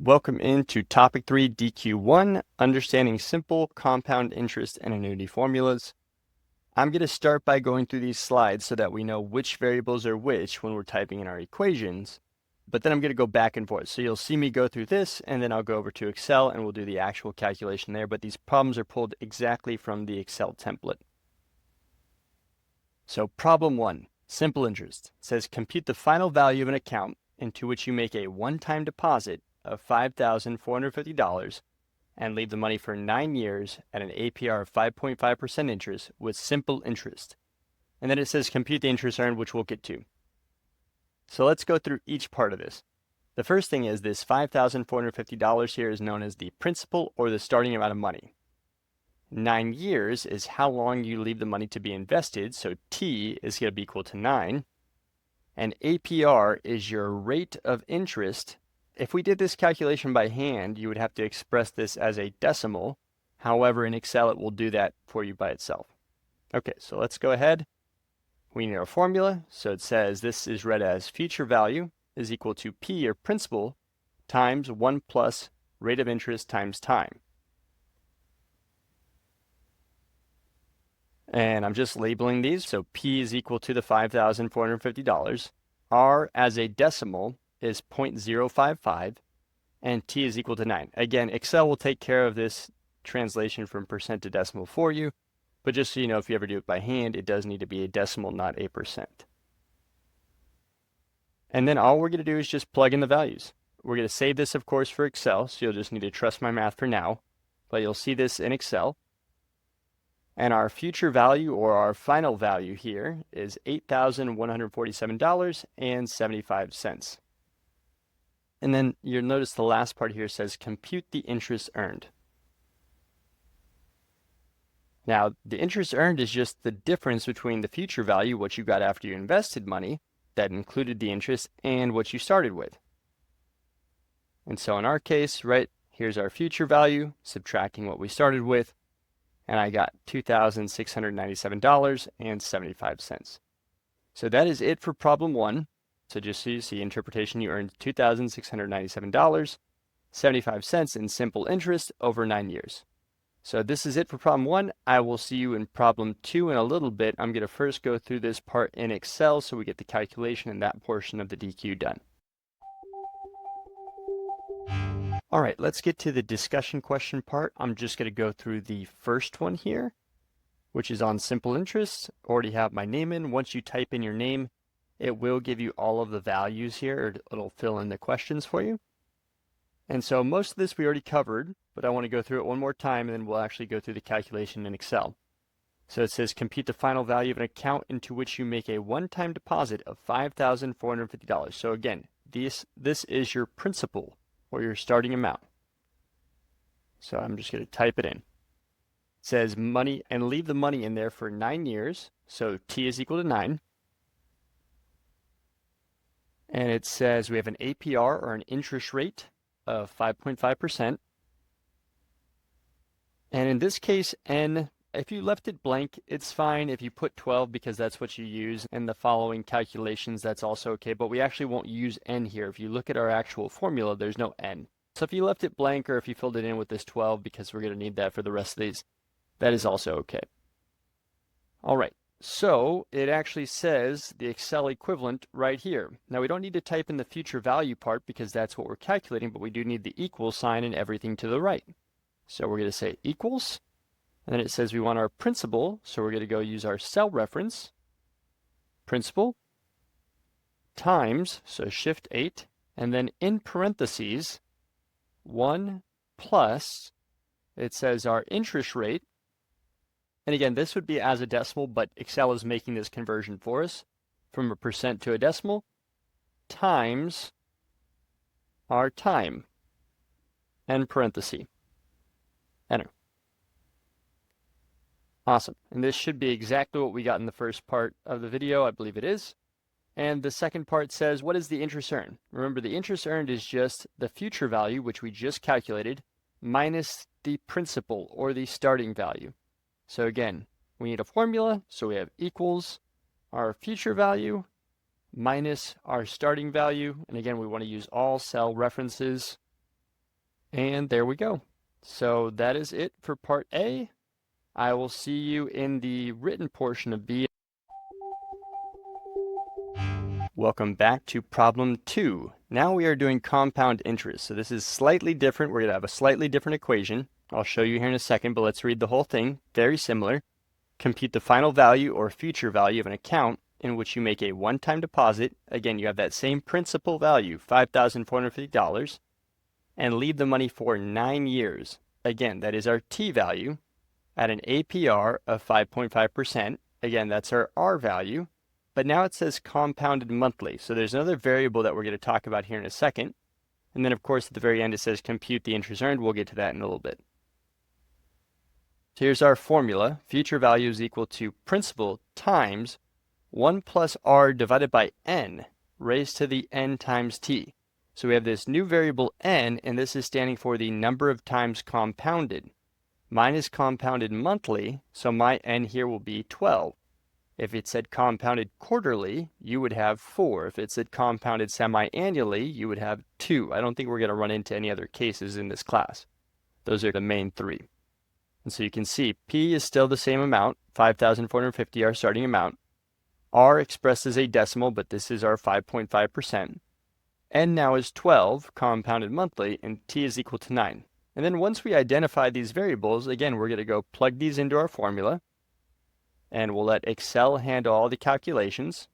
Welcome into Topic 3, DQ1, Understanding Simple Compound Interest and Annuity Formulas. I'm going to start by going through these slides so that we know which variables are which when we're typing in our equations, but then I'm going to go back and forth. So you'll see me go through this, and then I'll go over to Excel and we'll do the actual calculation there, but these problems are pulled exactly from the Excel template. So problem 1, simple interest. It says compute the final value of an account into which you make a one-time deposit of $5,450 and leave the money for 9 years at an APR of 5.5% interest with simple interest. And then it says compute the interest earned, which we'll get to. So let's go through each part of this. The first thing is this $5,450 here is known as the principal or the starting amount of money. 9 years is how long you leave the money to be invested, so T is going to be equal to 9. And APR is your rate of interest. If we did this calculation by hand, you would have to express this as a decimal. However, in Excel, it will do that for you by itself. Okay, so let's go ahead. We need our formula. So it says this is read as future value is equal to P, or principal, times 1 plus rate of interest times time. And I'm just labeling these. So P is equal to the $5,450. R as a decimal is 0.055, and T is equal to 9. Again, Excel will take care of this translation from percent to decimal for you, but just so you know, if you ever do it by hand, it does need to be a decimal, not a percent. And then all we're going to do is just plug in the values. We're going to save this, of course, for Excel, so you'll just need to trust my math for now, but you'll see this in Excel. And our future value, or our final value here, is $8,147.75. And then you'll notice the last part here says compute the interest earned. Now, the interest earned is just the difference between the future value, what you got after you invested money, that included the interest, and what you started with. And so in our case, right, here's our future value, subtracting what we started with, and I got $2,697.75. So that is it for problem 1. So just so you see, interpretation, you earned $2,697.75 in simple interest over 9 years. So this is it for problem 1. I will see you in problem 2 in a little bit. I'm going to first go through this part in Excel so we get the calculation and that portion of the DQ done. All right, let's get to the discussion question part. I'm just going to go through the first one here, which is on simple interest. Already have my name in. Once you type in your name, it will give you all of the values here. It'll fill in the questions for you. And so most of this we already covered, but I want to go through it one more time, and then we'll actually go through the calculation in Excel. So it says compute the final value of an account into which you make a one-time deposit of $5,450. So again, this is your principal, or your starting amount. So I'm just going to type it in. It says money, and leave the money in there for 9 years. So T is equal to 9. And it says we have an APR, or an interest rate, of 5.5%. And in this case, N, if you left it blank, it's fine. If you put 12 because that's what you use in the following calculations, that's also okay. But we actually won't use N here. If you look at our actual formula, there's no N. So if you left it blank, or if you filled it in with this 12, because we're going to need that for the rest of these, that is also okay. All right, so it actually says the Excel equivalent right here. Now we don't need to type in the future value part because that's what we're calculating, but we do need the equal sign and everything to the right. So we're going to say equals, and then it says we want our principal, so we're going to go use our cell reference, principal, times, so shift 8, and then in parentheses, 1 plus, it says our interest rate, and again, this would be as a decimal, but Excel is making this conversion for us from a percent to a decimal, times our time, and parenthesis. Enter. Awesome. And this should be exactly what we got in the first part of the video. I believe it is. And the second part says, what is the interest earned? Remember, the interest earned is just the future value, which we just calculated, minus the principal, or the starting value. So again, we need a formula. So we have equals our future value minus our starting value. And again, we want to use all cell references. And there we go. So that is it for part A. I will see you in the written portion of B. Welcome back to problem 2. Now we are doing compound interest. So this is slightly different. We're going to have a slightly different equation. I'll show you here in a second, but let's read the whole thing. Very similar. Compute the final value or future value of an account in which you make a one-time deposit. Again, you have that same principal value, $5,450, and leave the money for 9 years. Again, that is our T value at an APR of 5.5%. Again, that's our R value. But now it says compounded monthly. So there's another variable that we're going to talk about here in a second. And then, of course, at the very end, it says compute the interest earned. We'll get to that in a little bit. So here's our formula. Future value is equal to principal times 1 plus R divided by N raised to the N times T. So we have this new variable N, and this is standing for the number of times compounded. Mine is compounded monthly, so my N here will be 12. If it said compounded quarterly, you would have 4. If it said compounded semi-annually, you would have 2. I don't think we're going to run into any other cases in this class. Those are the main 3. And so you can see P is still the same amount, 5,450, our starting amount. R expressed as a decimal, but this is our 5.5%. N now is 12, compounded monthly, and T is equal to 9. And then once we identify these variables, again, we're going to go plug these into our formula. And we'll let Excel handle all the calculations.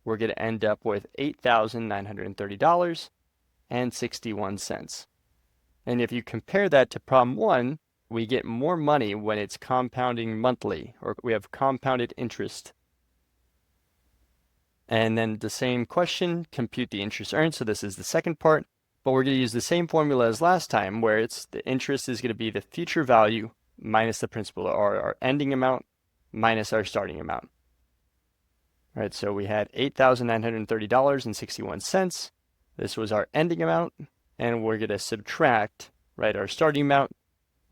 We're going to end up with $8,930.61. And if you compare that to problem 1, we get more money when it's compounding monthly, or we have compounded interest. And then the same question, compute the interest earned. So this is the second part, but we're going to use the same formula as last time, where it's the interest is going to be the future value minus the principal, or our ending amount minus our starting amount. All right, so we had $8,930.61. This was our ending amount, and we're going to subtract, right, our starting amount,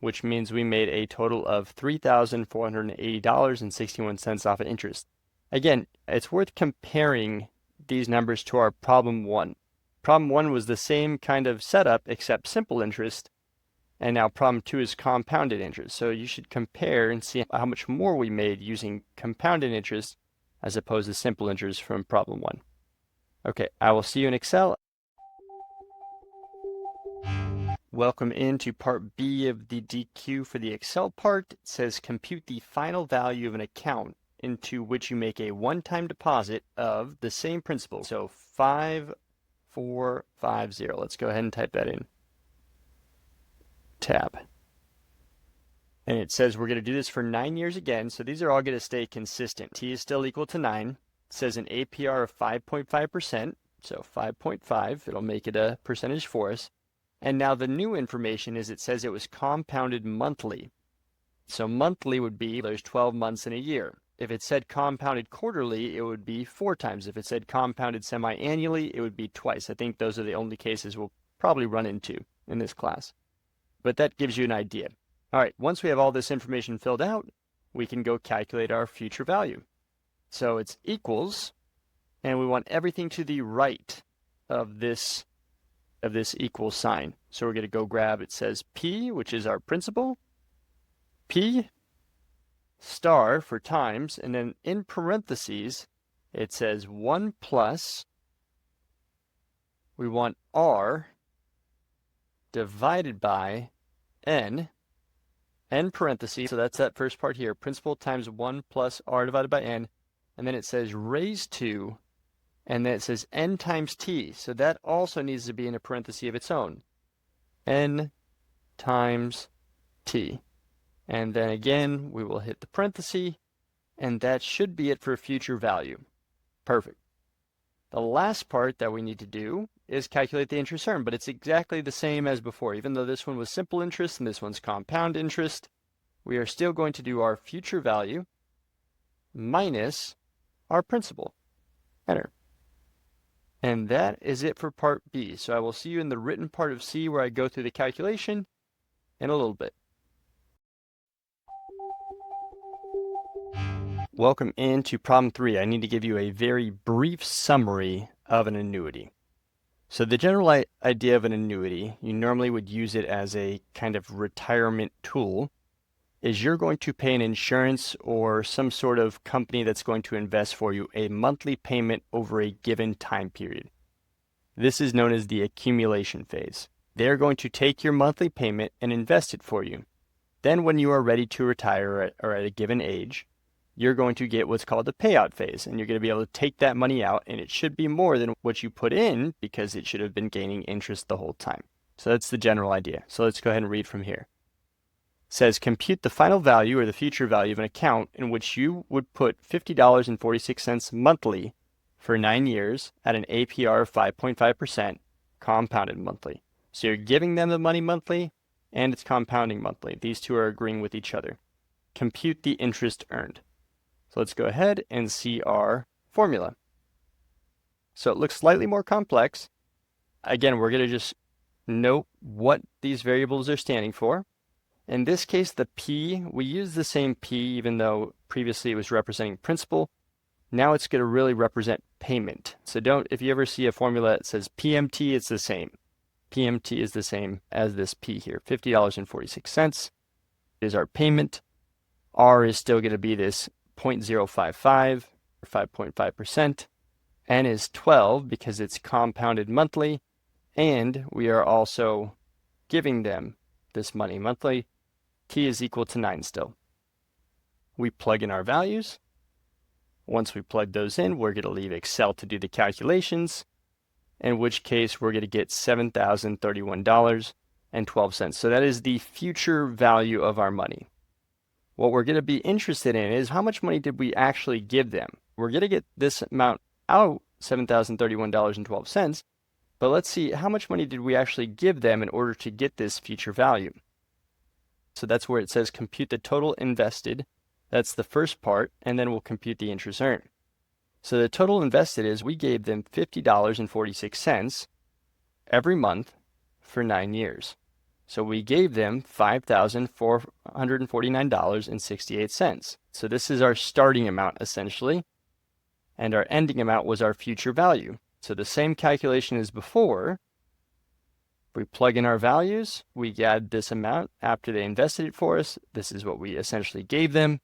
which means we made a total of $3,480.61 off of interest. Again, it's worth comparing these numbers to our problem 1. Problem 1 was the same kind of setup except simple interest. And now problem 2 is compounded interest. So you should compare and see how much more we made using compounded interest as opposed to simple interest from problem 1. Okay, I will see you in Excel. Welcome into part B of the DQ for the Excel part. It says compute the final value of an account into which you make a one-time deposit of the same principal. So 5450. Let's go ahead and type that in. Tab. And it says we're going to do this for 9 years again, so these are all going to stay consistent. T is still equal to 9. It says an APR of 5.5%, so 5.5. It'll make it a percentage for us. And now the new information is it says it was compounded monthly. So monthly would be there's 12 months in a year. If it said compounded quarterly, it would be 4 times. If it said compounded semi-annually, it would be twice. I think those are the only cases we'll probably run into in this class. But that gives you an idea. All right, once we have all this information filled out, we can go calculate our future value. So it's equals, and we want everything to the right of this equal sign. So we're going to go grab, it says P, which is our principal, P star for times, and then in parentheses, it says 1 plus, we want R divided by N parentheses, so that's that first part here, principal times 1 plus R divided by N, and then it says raised to, and then it says N times T, so that also needs to be in a parenthesis of its own, N times T. And then again, we will hit the parenthesis, and that should be it for future value. Perfect. The last part that we need to do is calculate the interest earned, but it's exactly the same as before. Even though this one was simple interest and this one's compound interest, we are still going to do our future value minus our principal. Enter. And that is it for part B. So I will see you in the written part of C where I go through the calculation in a little bit. Welcome into problem 3. I need to give you a very brief summary of an annuity. So the general idea of an annuity, you normally would use it as a kind of retirement tool, is you're going to pay an insurance or some sort of company that's going to invest for you a monthly payment over a given time period. This is known as the accumulation phase. They're going to take your monthly payment and invest it for you. Then when you are ready to retire or at a given age, you're going to get what's called the payout phase, and you're going to be able to take that money out, and it should be more than what you put in because it should have been gaining interest the whole time. So that's the general idea. So let's go ahead and read from here. It says, compute the final value or the future value of an account in which you would put $50.46 monthly for 9 years at an APR of 5.5% compounded monthly. So you're giving them the money monthly and it's compounding monthly. These two are agreeing with each other. Compute the interest earned. So let's go ahead and see our formula. So it looks slightly more complex. Again, we're going to just note what these variables are standing for. In this case, the P, we use the same P even though previously it was representing principal. Now it's going to really represent payment. So if you ever see a formula that says PMT, it's the same. PMT is the same as this P here, $50.46 is our payment. R is still going to be this 0.055 or 5.5%. N is 12 because it's compounded monthly. And we are also giving them this money monthly. T is equal to 9 still. We plug in our values. Once we plug those in, we're going to leave Excel to do the calculations, in which case we're going to get $7,031.12. So that is the future value of our money. What we're going to be interested in is how much money did we actually give them? We're going to get this amount out, $7,031.12, but let's see how much money did we actually give them in order to get this future value. So that's where it says compute the total invested. That's the first part, and then we'll compute the interest earned. So the total invested is we gave them $50.46 every month for 9 years. So we gave them $5,449.68. So this is our starting amount essentially, and our ending amount was our future value. So the same calculation as before. If we plug in our values, we add this amount after they invested it for us. This is what we essentially gave them.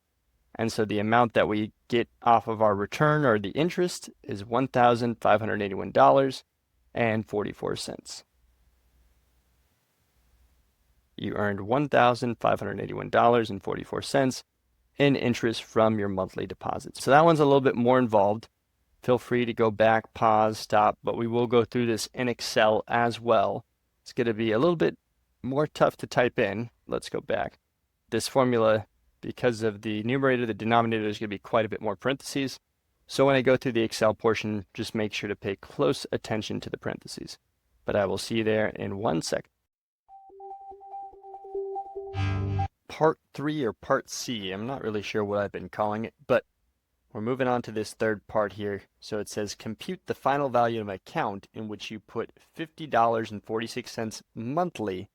And so the amount that we get off of our return or the interest is $1,581.44. You earned $1,581.44 in interest from your monthly deposits. So that one's a little bit more involved. Feel free to go back, pause, stop, but we will go through this in Excel as well. It's going to be a little bit more tough to type in. Let's go back. This formula, because of the numerator, the denominator, is going to be quite a bit more parentheses. So when I go through the Excel portion, just make sure to pay close attention to the parentheses. But I will see you there in 1 second. Part 3 or Part C, I'm not really sure what I've been calling it, but we're moving on to this third part here. So it says compute the final value of an account in which you put $50.46 monthly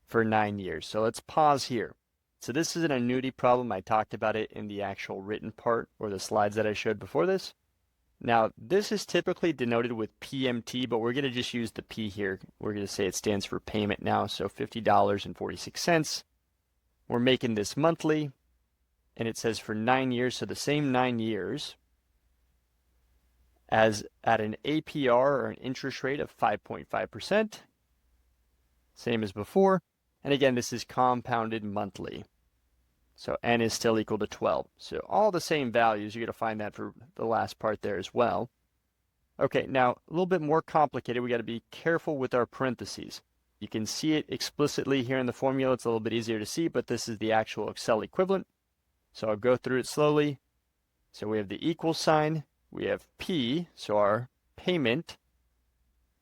for 9 years. So let's pause here. So this is an annuity problem. I talked about it in the actual written part or the slides that I showed before this. Now this is typically denoted with PMT, but we're going to just use the P here. We're going to say it stands for payment now. So $50.46. We're making this monthly. And it says for 9 years, so the same 9 years as at an APR or an interest rate of 5.5%, same as before. And again, this is compounded monthly. So N is still equal to 12. So all the same values, you're going to find that for the last part there as well. Okay, now a little bit more complicated. We got to be careful with our parentheses. You can see it explicitly here in the formula. It's a little bit easier to see, but this is the actual Excel equivalent. So I'll go through it slowly. So we have the equal sign, we have P, so our payment,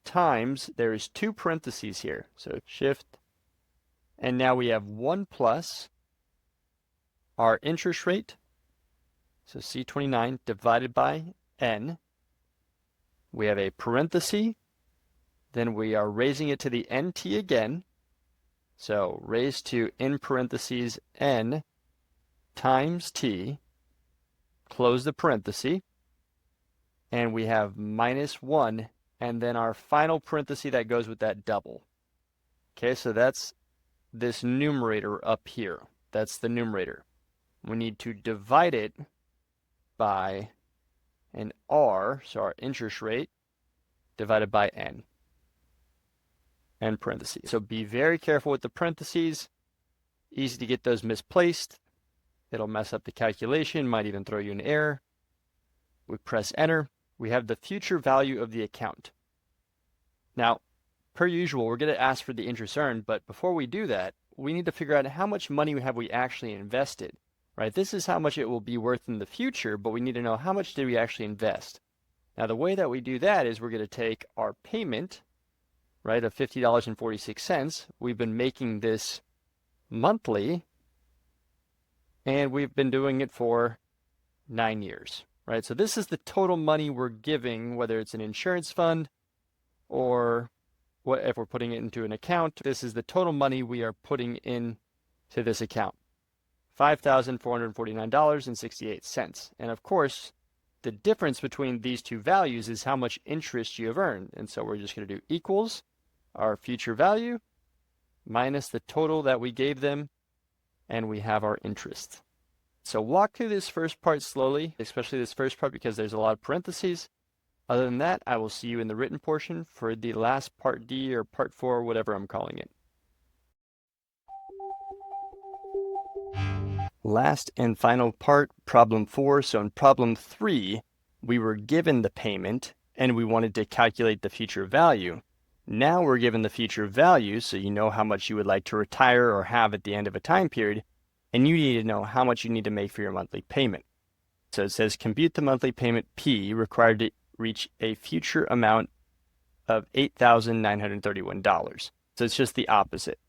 times, there's 2 parentheses here. So shift, and now we have 1 plus our interest rate, so C29 divided by N. We have a parenthesis, then we are raising it to the NT again. So raised to in parentheses N times T, close the parenthesis, and we have minus 1 and then our final parenthesis that goes with that double. Okay, so that's this numerator up here. That's the numerator. We need to divide it by an R, so our interest rate, divided by N, and parentheses. So be very careful with the parentheses. Easy to get those misplaced. It'll mess up the calculation, might even throw you an error. We press enter. We have the future value of the account. Now, per usual, we're going to ask for the interest earned, but before we do that, we need to figure out how much money have we actually invested, right? This is how much it will be worth in the future, but we need to know how much did we actually invest. Now, the way that we do that is we're going to take our payment, right, of $50.46. We've been making this monthly, and we've been doing it for 9 years, right? So this is the total money we're giving, whether it's an insurance fund or what if we're putting it into an account. This is the total money we are putting in to this account, $5,449.68. And of course, the difference between these two values is how much interest you have earned. And so we're just going to do equals our future value minus the total that we gave them, and we have our interest. So walk through this first part slowly, especially this first part because there's a lot of parentheses. Other than that, I will see you in the written portion for the last part D or part 4, whatever I'm calling it. Last and final part, problem 4. So in problem 3, we were given the payment and we wanted to calculate the future value. Now we're given the future value, so you know how much you would like to retire or have at the end of a time period, and you need to know how much you need to make for your monthly payment. So it says compute the monthly payment P required to reach a future amount of $8,931. So it's just the opposite.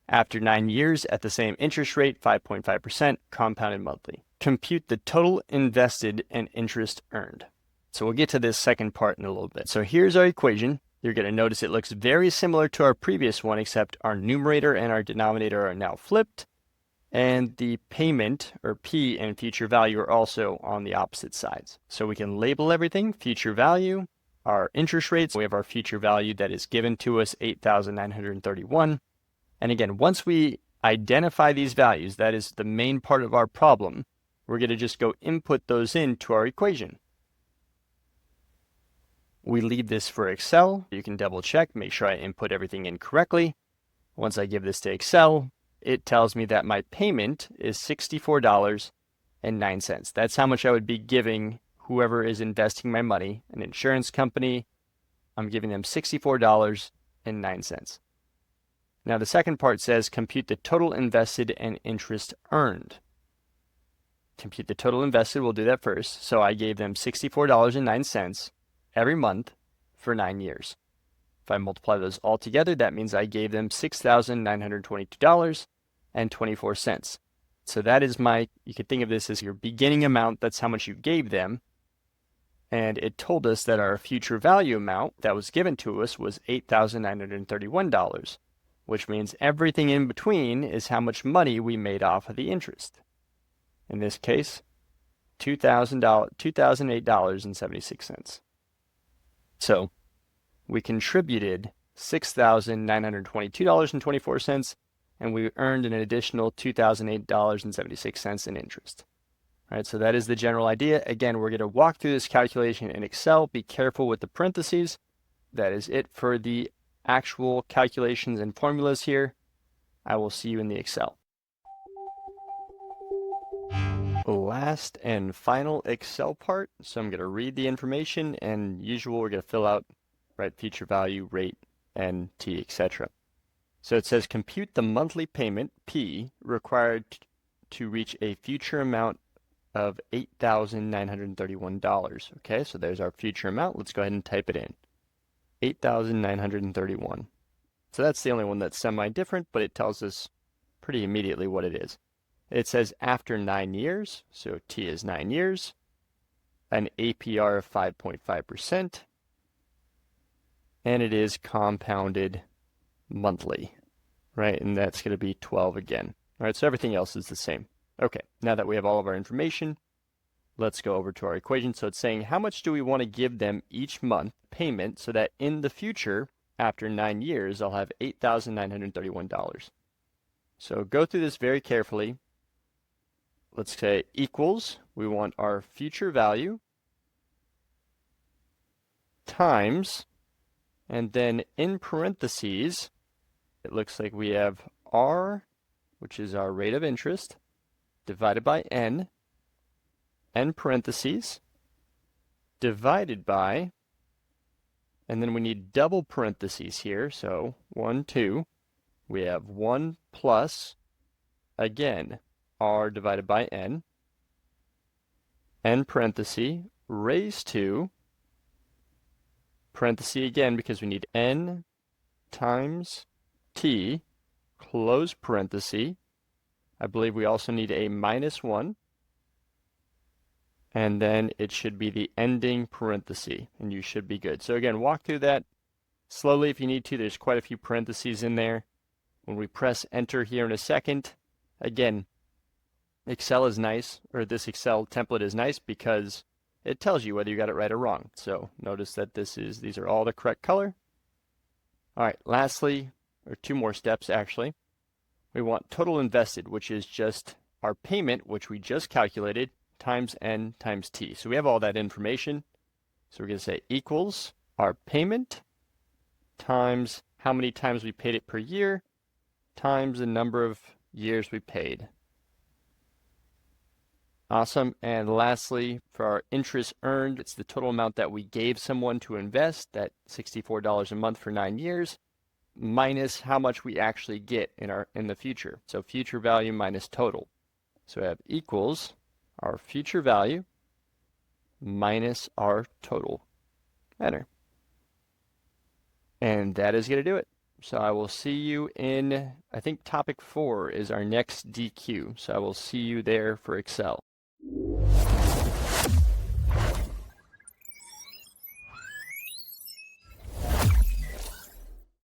After 9 years at the same interest rate, 5.5% compounded monthly. Compute the total invested and interest earned. So we'll get to this second part in a little bit. So here's our equation. You're going to notice it looks very similar to our previous one, except our numerator and our denominator are now flipped. And the payment, or P, and future value are also on the opposite sides. So we can label everything, future value, our interest rates. We have our future value that is given to us, $8,931. And again, once we identify these values, that is the main part of our problem, we're going to just go input those into our equation. We leave this for Excel. You can double check, make sure I input everything in correctly. Once I give this to Excel, it tells me that my payment is $64.09. That's how much I would be giving whoever is investing my money, an insurance company. I'm giving them $64.09. Now the second part says compute the total invested and interest earned. Compute the total invested, we'll do that first. So I gave them $64.09 every month for 9 years. If I multiply those all together, that means I gave them $6,922.24. So that is you could think of this as your beginning amount. That's how much you gave them. And it told us that our future value amount that was given to us was $8,931, which means everything in between is how much money we made off of the interest. In this case, $2,008.76. So we contributed $6,922.24, and we earned an additional $2,008.76 in interest. All right, so that is the general idea. Again, we're going to walk through this calculation in Excel. Be careful with the parentheses. That is it for the actual calculations and formulas here. I will see you in the Excel. Last and final Excel part. So I'm going to read the information, and usual we're going to fill out, right, future value, rate, N, T, etc. So it says compute the monthly payment P required to reach a future amount of $8,931. Okay, so there's our future amount. Let's go ahead and type it in. 8,931. So that's the only one that's semi-different, but it tells us pretty immediately what it is. It says after 9 years, so T is 9 years, an APR of 5.5%, and it is compounded monthly, right? And that's going to be 12 again. All right, so everything else is the same. Okay, now that we have all of our information, let's go over to our equation. So it's saying how much do we want to give them each month payment so that in the future, after 9 years, I'll have $8,931. So go through this very carefully. Let's say equals, we want our future value times, and then in parentheses, it looks like we have R, which is our rate of interest, divided by N parentheses, divided by, and then we need double parentheses here, so 1, 2, we have 1 plus, again, R divided by N parenthesis, raised to, parenthesis again because we need N times T, close parenthesis. I believe we also need a minus 1. And then it should be the ending parenthesis, and you should be good. So again, walk through that slowly if you need to. There's quite a few parentheses in there. When we press enter here in a second, again, Excel is nice, or this Excel template is nice because it tells you whether you got it right or wrong. So notice that these are all the correct color. All right, lastly, or 2 more steps actually, we want total invested, which is just our payment, which we just calculated, times N times T. So we have all that information. So we're going to say equals our payment times how many times we paid it per year times the number of years we paid. Awesome. And lastly, for our interest earned, it's the total amount that we gave someone to invest, that $64 a month for 9 years, minus how much we actually get in the future. So future value minus total. So we have equals our future value minus our total. Enter. And that is going to do it. So I will see you in, I think topic 4 is our next DQ. So I will see you there for Excel.